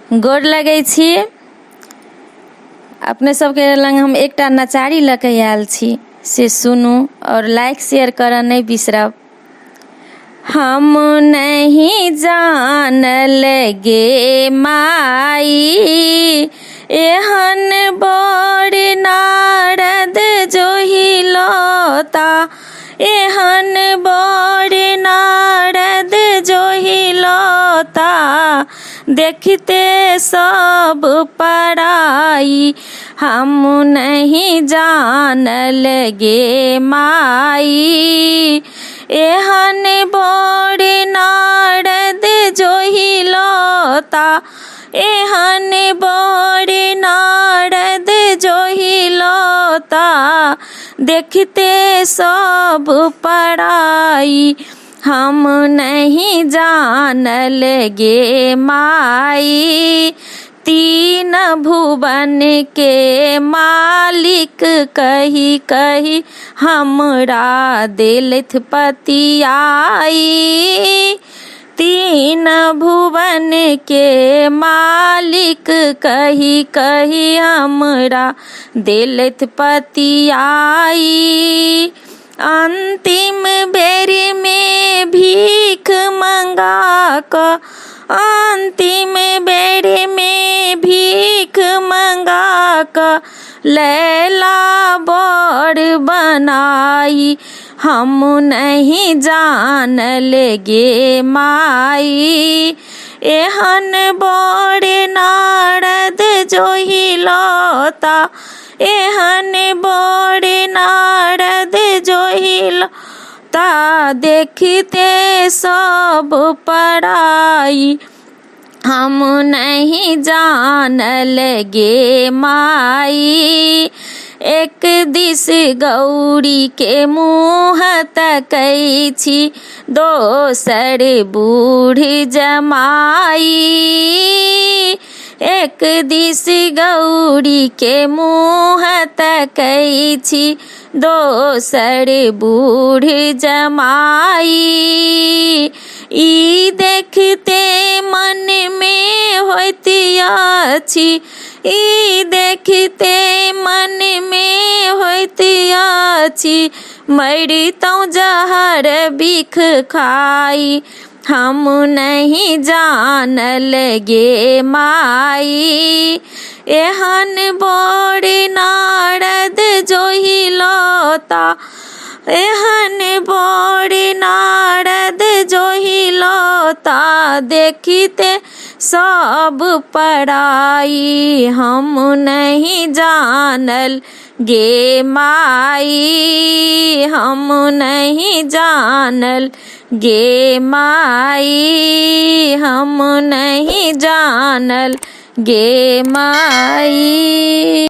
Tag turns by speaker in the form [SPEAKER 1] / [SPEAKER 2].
[SPEAKER 1] गोर लगै छी। अपने सबके लग हम एकटा नचारी लऽ के आयल छी, से सुनू और लाइक शेयर करऽ नहीं बिसरब। हम नहीं जानल गे माई, एहन बड़ नारद जोहिलता, एहन बड़ नारद जोहिलता, देखते सब पराई। हम नहीं जानल गे माई, एहन बड़ नारद जोहिलता, एहन बड़ नारद जोहिलता, देखते सब पराई। हम नहीं जानल गे माई, तीन भुवन के मालिक कही कही हमरा देलथ पतियाई। तीन भुवन के मालिक कही कही हमरा देलथ पतियाई। अंतिम बेर में भीख मंगा क, अंतिम बेर में भीख मंगा क, लैला बड़ बनाई। हम नहीं जानल गे माई, एहन बड़ नारद जोहिलता, एहन बड़ नारद जोहिलता, देखते सब पराई। हम नहीं जानल गे माई, एक दिस गौरी के मुँह तकै छी, दोसर बूढ़ जमाई। एक दिस गौरी के मुँह तकै छी, दोसर बूढ़ जमाई। ई देखते मन में होइत अछि, ई देखते मन में होइत अछि, मरितौ जहर बिख खाई। हम नहीं जानल गे माई, एहन बड़ नारद जोहिलता, एहन बड़ नारद जोहिलता, देखते सब पराई। हम नहीं जानल गे माई, हम नहीं जानल गे माई, हम नहीं जानल गे माई।